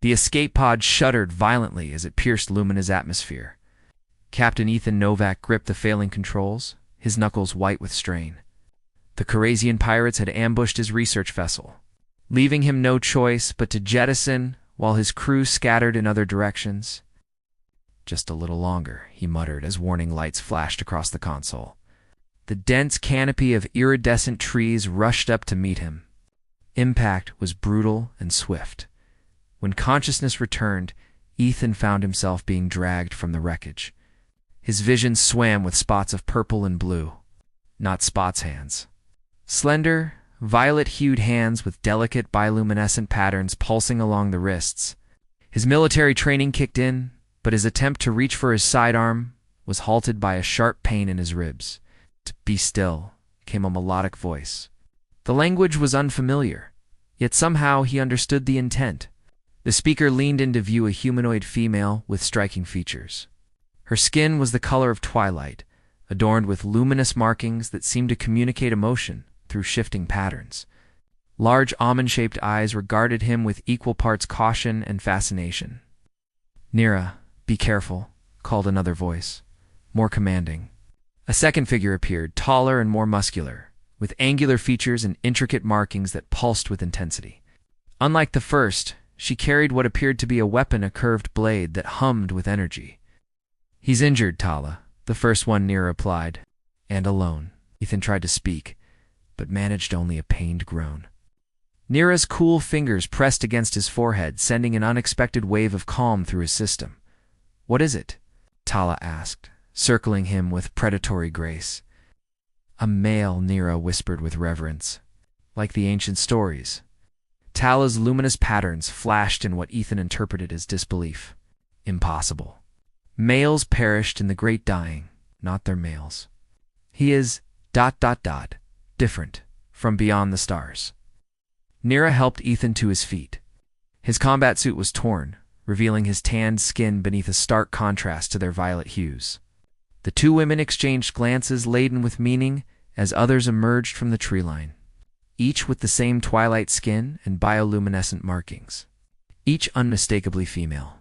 The escape pod shuddered violently as it pierced Lumina's atmosphere. Captain Ethan Novak gripped the failing controls, his knuckles white with strain. The Carasian pirates had ambushed his research vessel, leaving him no choice but to jettison while his crew scattered in other directions. "Just a little longer," he muttered as warning lights flashed across the console. The dense canopy of iridescent trees rushed up to meet him. Impact was brutal and swift. When consciousness returned, Ethan found himself being dragged from the wreckage. His vision swam with spots of purple and blue. Not Spot's hands. Slender, violet-hued hands with delicate bioluminescent patterns pulsing along the wrists. His military training kicked in, but his attempt to reach for his sidearm was halted by a sharp pain in his ribs. "Be still," came a melodic voice. The language was unfamiliar, yet somehow he understood the intent. The speaker leaned into view, a humanoid female with striking features. Her skin was the color of twilight, adorned with luminous markings that seemed to communicate emotion through shifting patterns. Large almond-shaped eyes regarded him with equal parts caution and fascination. "Nira, be careful," called another voice, more commanding. A second figure appeared, taller and more muscular, with angular features and intricate markings that pulsed with intensity. Unlike the first, she carried what appeared to be a weapon, a curved blade that hummed with energy. "He's injured, Tala," the first one Nira replied. "And alone." Ethan tried to speak, but managed only a pained groan. Nira's cool fingers pressed against his forehead, sending an unexpected wave of calm through his system. "What is it?" Tala asked, circling him with predatory grace. "A male," Nira whispered with reverence. "Like the ancient stories." Tala's luminous patterns flashed in what Ethan interpreted as disbelief. "Impossible. Males perished in the Great Dying, not their males. He is ... different, from beyond the stars." Nira helped Ethan to his feet. His combat suit was torn, revealing his tanned skin beneath a stark contrast to their violet hues. The two women exchanged glances laden with meaning as others emerged from the tree line, each with the same twilight skin and bioluminescent markings, each unmistakably female.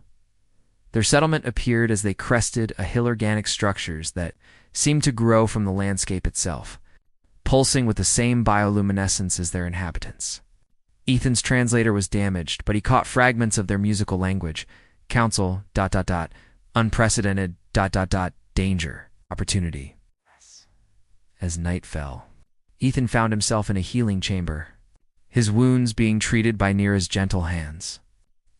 Their settlement appeared as they crested a hill, organic structures that seemed to grow from the landscape itself, pulsing with the same bioluminescence as their inhabitants. Ethan's translator was damaged, but he caught fragments of their musical language. Council, ... unprecedented ... danger, opportunity. As night fell, Ethan found himself in a healing chamber, his wounds being treated by Nira's gentle hands.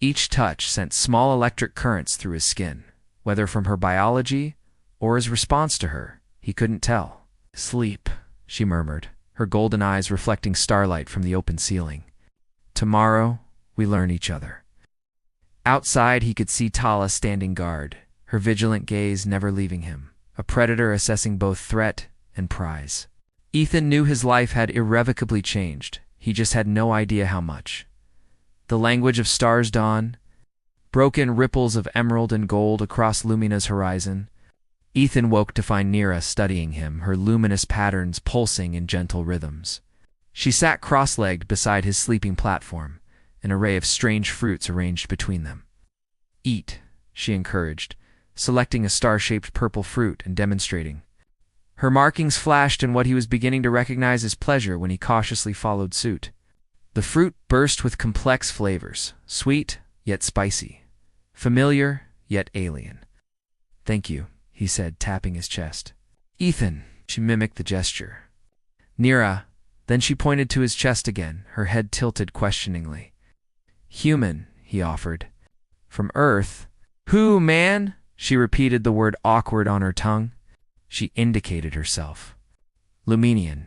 Each touch sent small electric currents through his skin, whether from her biology or his response to her, he couldn't tell. "Sleep," she murmured, her golden eyes reflecting starlight from the open ceiling. "Tomorrow, we learn each other." Outside, he could see Tala standing guard, her vigilant gaze never leaving him, a predator assessing both threat and prize. Ethan knew his life had irrevocably changed. He just had no idea how much. The language of stars dawn, broken ripples of emerald and gold across Lumina's horizon. Ethan woke to find Nira studying him, her luminous patterns pulsing in gentle rhythms. She sat cross-legged beside his sleeping platform, an array of strange fruits arranged between them. "Eat," she encouraged, selecting a star-shaped purple fruit and demonstrating. Her markings flashed in what he was beginning to recognize as pleasure when he cautiously followed suit. The fruit burst with complex flavors, sweet yet spicy, familiar yet alien. "Thank you," he said, tapping his chest. "Ethan," she mimicked the gesture. "Nira," then she pointed to his chest again, her head tilted questioningly. "Human," he offered. "From Earth." "Who, man?" She repeated the word awkward on her tongue. She indicated herself. "Luminian."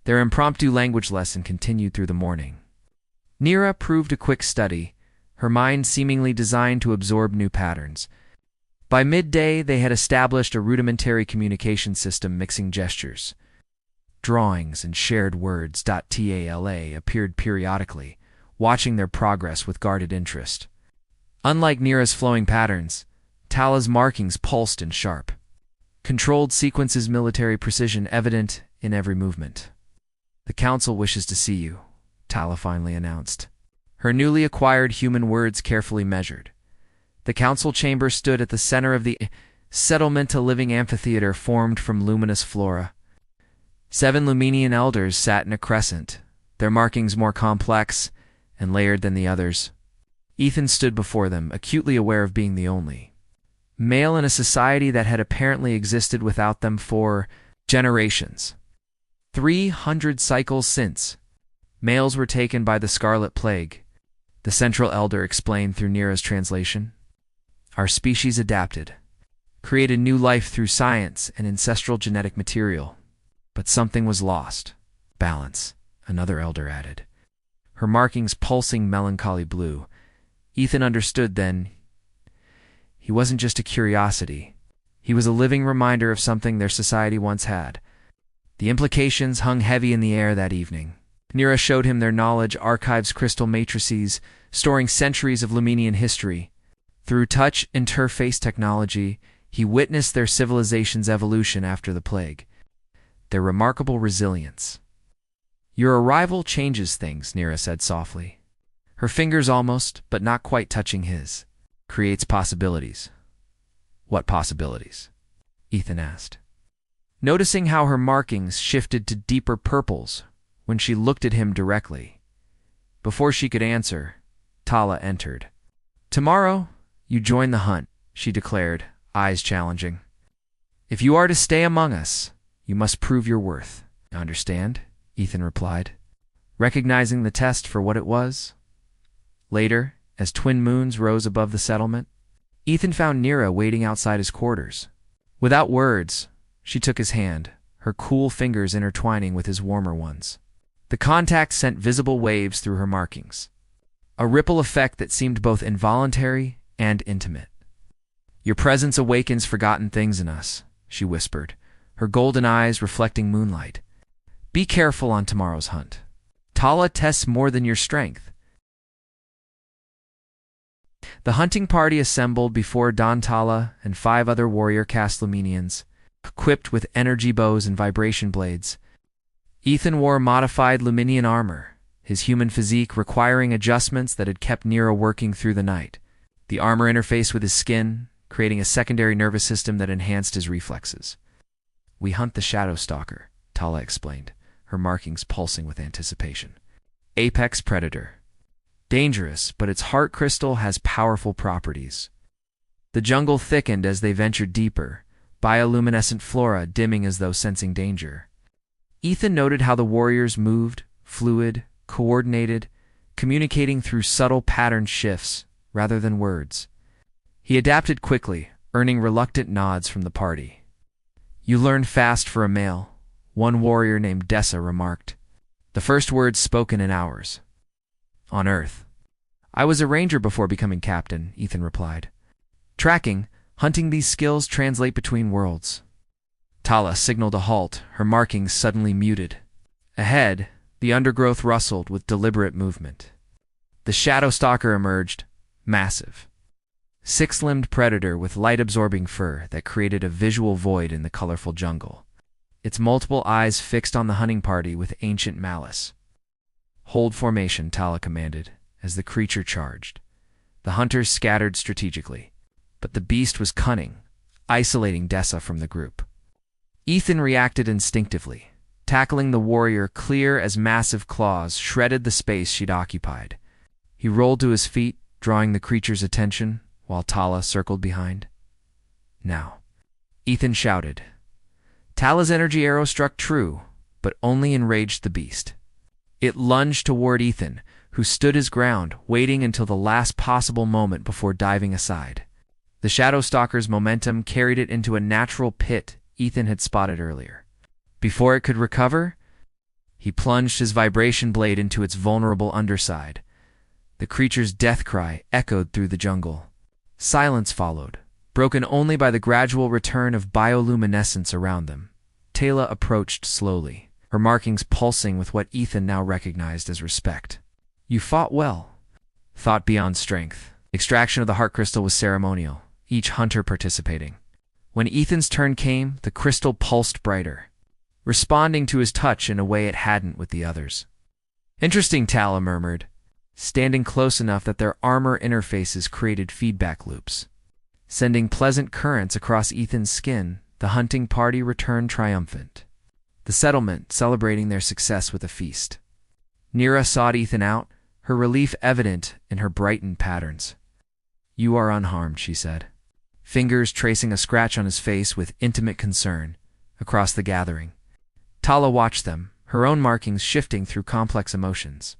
Their impromptu language lesson continued through the morning. Nira proved a quick study, her mind seemingly designed to absorb new patterns. By midday, they had established a rudimentary communication system mixing gestures. Drawings and shared words .tala appeared periodically, watching their progress with guarded interest. Unlike Nira's flowing patterns, Tala's markings pulsed and sharp. Controlled sequences, military precision evident in every movement. "The council wishes to see you," Tala finally announced. her newly acquired human words carefully measured. The council chamber stood at the center of the settlement, a living amphitheater formed from luminous flora. 7 Luminian elders sat in a crescent, their markings more complex and layered than the others. Ethan stood before them, acutely aware of being the only male in a society that had apparently existed without them for generations. 300 cycles since, males were taken by the Scarlet Plague, the central elder explained through Nira's translation. Our species adapted, created new life through science and ancestral genetic material. But something was lost. Balance, another elder added, her markings pulsing melancholy blue. Ethan understood then. He wasn't just a curiosity. He was a living reminder of something their society once had. The implications hung heavy in the air that evening. Nira showed him their knowledge archives, crystal matrices, storing centuries of Luminian history. Through touch interface technology, he witnessed their civilization's evolution after the plague. Their remarkable resilience. Your arrival changes things, Nira said softly. Her fingers almost, but not quite touching his. Creates possibilities. What possibilities? Ethan asked, noticing how her markings shifted to deeper purples when she looked at him directly. Before she could answer, Tala entered. Tomorrow, you join the hunt, she declared, eyes challenging. If you are to stay among us, you must prove your worth. Understand? Ethan replied, recognizing the test for what it was. Later, as twin moons rose above the settlement, Ethan found Nira waiting outside his quarters. Without words, she took his hand, her cool fingers intertwining with his warmer ones. The contact sent visible waves through her markings, a ripple effect that seemed both involuntary and intimate. Your presence awakens forgotten things in us, she whispered, her golden eyes reflecting moonlight. Be careful on tomorrow's hunt. Tala tests more than your strength. The hunting party assembled before dawn. Tala and 5 other warrior caste Luminians, equipped with energy bows and vibration blades. Ethan wore modified Luminian armor, his human physique requiring adjustments that had kept Nira working through the night. The armor interfaced with his skin, creating a secondary nervous system that enhanced his reflexes. We hunt the Shadow Stalker, Tala explained, her markings pulsing with anticipation. Apex predator. Dangerous, but its heart crystal has powerful properties. The jungle thickened as they ventured deeper, bioluminescent flora dimming as though sensing danger. Ethan noted how the warriors moved, fluid, coordinated, communicating through subtle pattern shifts rather than words. He adapted quickly, earning reluctant nods from the party. You learn fast for a male, one warrior named Dessa remarked. The first words spoken in hours. On Earth. I was a ranger before becoming captain, Ethan replied. Tracking, hunting these skills translate between worlds. Tala signaled a halt, her markings suddenly muted. Ahead, the undergrowth rustled with deliberate movement. The Shadow Stalker emerged, massive. 6-limbed predator with light-absorbing fur that created a visual void in the colorful jungle. Its multiple eyes fixed on the hunting party with ancient malice. Hold formation, Tala commanded, as the creature charged. The hunters scattered strategically, but the beast was cunning, isolating Dessa from the group. Ethan reacted instinctively, tackling the warrior clear as massive claws shredded the space she'd occupied. He rolled to his feet, drawing the creature's attention, while Tala circled behind. Now, Ethan shouted. Tala's energy arrow struck true, but only enraged the beast. It lunged toward Ethan, who stood his ground, waiting until the last possible moment before diving aside. The Shadow Stalker's momentum carried it into a natural pit Ethan had spotted earlier. Before it could recover, he plunged his vibration blade into its vulnerable underside. The creature's death cry echoed through the jungle. Silence followed, broken only by the gradual return of bioluminescence around them. Tala approached slowly, her markings pulsing with what Ethan now recognized as respect. You fought well. Thought beyond strength. Extraction of the heart crystal was ceremonial, each hunter participating. When Ethan's turn came, the crystal pulsed brighter, responding to his touch in a way it hadn't with the others. Interesting, Tala murmured, standing close enough that their armor interfaces created feedback loops. Sending pleasant currents across Ethan's skin, the hunting party returned triumphant, the settlement celebrating their success with a feast. Nira sought Ethan out, her relief evident in her brightened patterns. "You are unharmed," she said, fingers tracing a scratch on his face with intimate concern across the gathering. Tala watched them, her own markings shifting through complex emotions.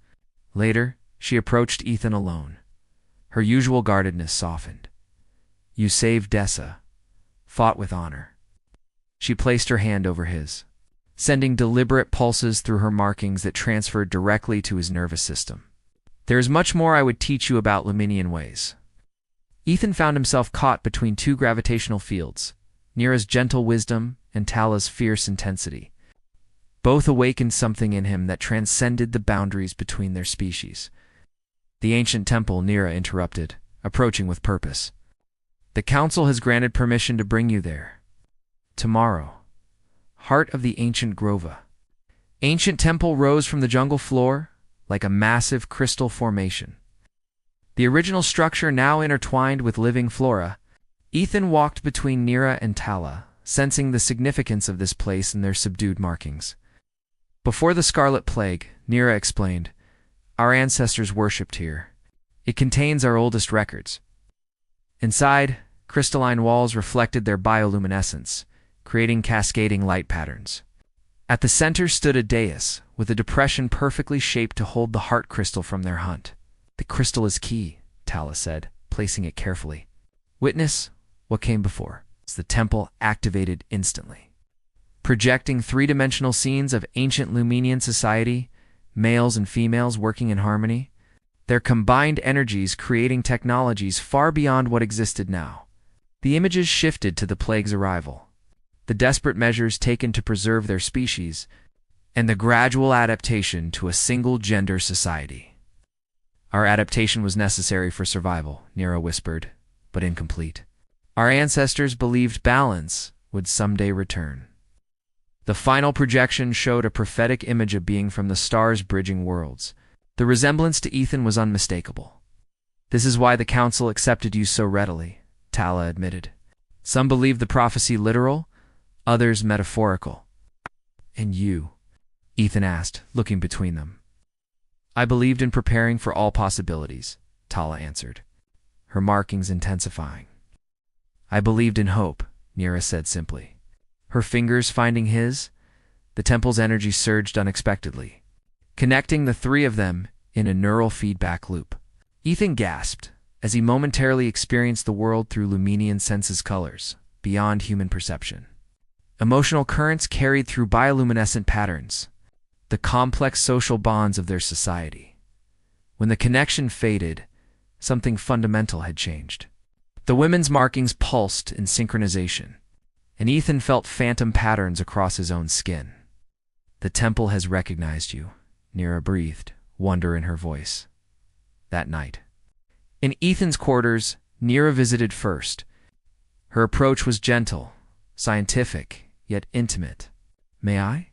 Later, she approached Ethan alone. Her usual guardedness softened. "You saved Dessa, fought with honor." She placed her hand over his, sending deliberate pulses through her markings that transferred directly to his nervous system. "There is much more I would teach you about Luminian ways." Ethan found himself caught between two gravitational fields, Nira's gentle wisdom and Tala's fierce intensity. Both awakened something in him that transcended the boundaries between their species. "The ancient temple," Nira interrupted, approaching with purpose. "The council has granted permission to bring you there. Tomorrow. Heart of the ancient Grova." Ancient temple rose from the jungle floor like a massive crystal formation. The original structure now intertwined with living flora. Ethan walked between Nira and Tala, sensing the significance of this place in their subdued markings. "Before the Scarlet Plague," Nira explained, "our ancestors worshipped here. It contains our oldest records." Inside, crystalline walls reflected their bioluminescence, creating cascading light patterns. At the center stood a dais, with a depression perfectly shaped to hold the heart crystal from their hunt. "The crystal is key," Tala said, placing it carefully. "Witness what came before." The temple activated instantly, projecting three-dimensional scenes of ancient Luminian society, males and females working in harmony, their combined energies creating technologies far beyond what existed now. The images shifted to the plague's arrival, the desperate measures taken to preserve their species, and the gradual adaptation to a single-gender society. "Our adaptation was necessary for survival," Nira whispered, "but incomplete. Our ancestors believed balance would someday return." The final projection showed a prophetic image of being from the stars bridging worlds. The resemblance to Ethan was unmistakable. "This is why the council accepted you so readily," Tala admitted. "Some believed the prophecy literal, others metaphorical." "And you?" Ethan asked, looking between them. "I believed in preparing for all possibilities," Tala answered, her markings intensifying. "I believed in hope," Nira said simply. Her fingers finding his, the temple's energy surged unexpectedly, connecting the three of them in a neural feedback loop. Ethan gasped as he momentarily experienced the world through Luminian senses colors, beyond human perception. Emotional currents carried through bioluminescent patterns, the complex social bonds of their society. When the connection faded, something fundamental had changed. The women's markings pulsed in synchronization, and Ethan felt phantom patterns across his own skin. "The temple has recognized you," Nira breathed, wonder in her voice. That night, in Ethan's quarters, Nira visited first. Her approach was gentle, scientific, yet intimate. "May I?"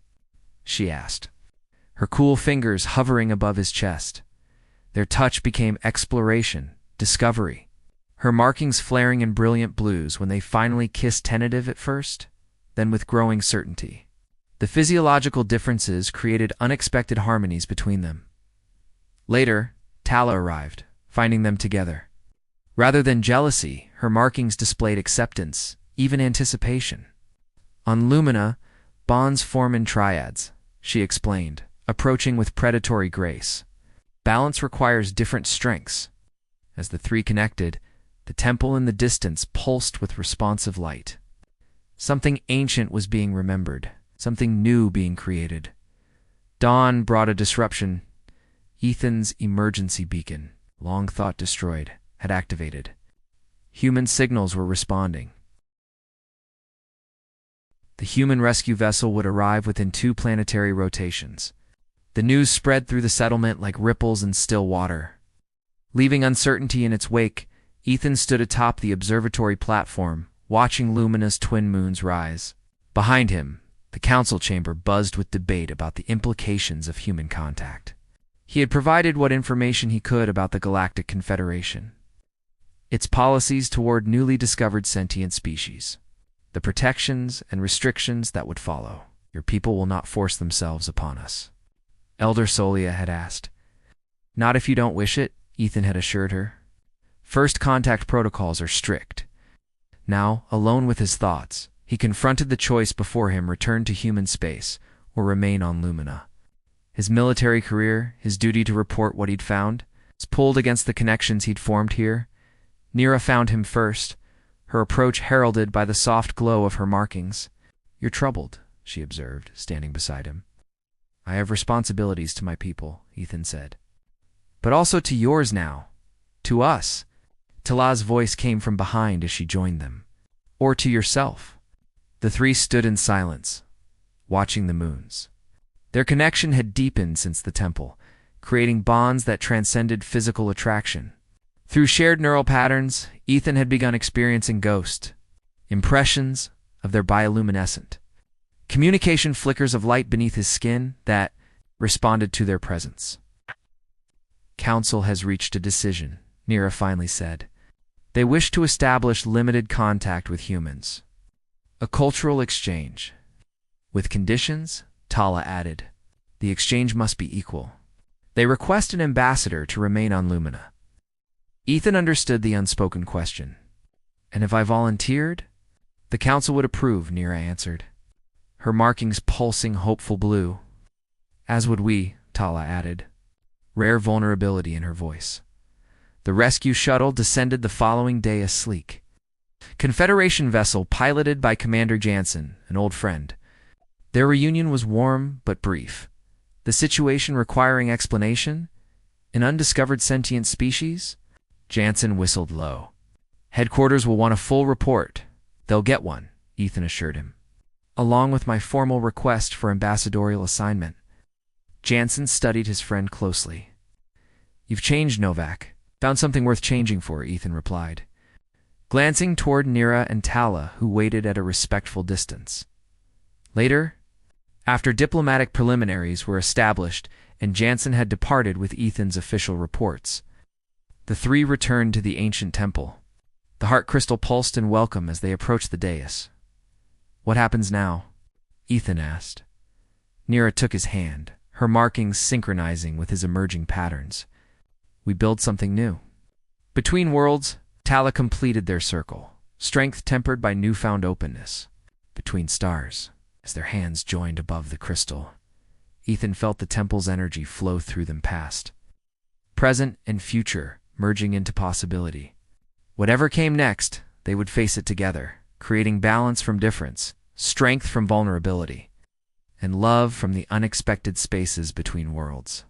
she asked, her cool fingers hovering above his chest. Their touch became exploration, discovery, her markings flaring in brilliant blues when they finally kissed, tentative at first, then with growing certainty. The physiological differences created unexpected harmonies between them. Later, Tala arrived, finding them together. Rather than jealousy, her markings displayed acceptance, even anticipation. "On Lumina, bonds form in triads," she explained, approaching with predatory grace. "Balance requires different strengths." As the three connected, the temple in the distance pulsed with responsive light. Something ancient was being remembered, something new being created. Dawn brought a disruption. Ethan's emergency beacon, long thought destroyed, had activated. Human signals were responding. The human rescue vessel would arrive within 2 planetary rotations. The news spread through the settlement like ripples in still water. Leaving uncertainty in its wake, Ethan stood atop the observatory platform, watching Lumina's twin moons rise. Behind him, the council chamber buzzed with debate about the implications of human contact. He had provided what information he could about the Galactic Confederation, its policies toward newly discovered sentient species, the protections and restrictions that would follow. Your people will not force themselves upon us, Elder Solia had asked. Not if you don't wish it, Ethan had assured her. First contact protocols are strict. Now, alone with his thoughts, he confronted the choice before him: return to human space or remain on Lumina. His military career, his duty to report what he'd found, was pulled against the connections he'd formed here. Nira found him first, her approach heralded by the soft glow of her markings. You're troubled, she observed, standing beside him. I have responsibilities to my people, Ethan said. But also to yours now. To us. Tala's voice came from behind as she joined them. Or to yourself. The three stood in silence, watching the moons. Their connection had deepened since the temple, creating bonds that transcended physical attraction. Through shared neural patterns, Ethan had begun experiencing ghost impressions of their bioluminescent communication, flickers of light beneath his skin that responded to their presence. Council has reached a decision, Nira finally said. They wish to establish limited contact with humans. A cultural exchange. With conditions, Tala added. The exchange must be equal. They request an ambassador to remain on Lumina. Ethan understood the unspoken question. And if I volunteered? The council would approve, Nira answered, her markings pulsing hopeful blue. As would we, Tala added, rare vulnerability in her voice. The rescue shuttle descended the following day, a sleek Confederation vessel piloted by Commander Jansen, an old friend. Their reunion was warm but brief. The situation requiring explanation? An undiscovered sentient species? Jansen whistled low. Headquarters will want a full report. They'll get one, Ethan assured him, along with my formal request for ambassadorial assignment. Jansen studied his friend closely. You've changed, Novak. Found something worth changing for, Ethan replied, glancing toward Nira and Tala, who waited at a respectful distance. Later, after diplomatic preliminaries were established and Jansen had departed with Ethan's official reports, the three returned to the ancient temple. The heart crystal pulsed in welcome as they approached the dais. What happens now? Ethan asked. Nira took his hand, her markings synchronizing with his emerging patterns. We build something new. Between worlds, Tala completed their circle, strength tempered by newfound openness. Between stars, as their hands joined above the crystal, Ethan felt the temple's energy flow through them, past, present, and future merging into possibility. Whatever came next, they would face it together, creating balance from difference, strength from vulnerability, and love from the unexpected spaces between worlds.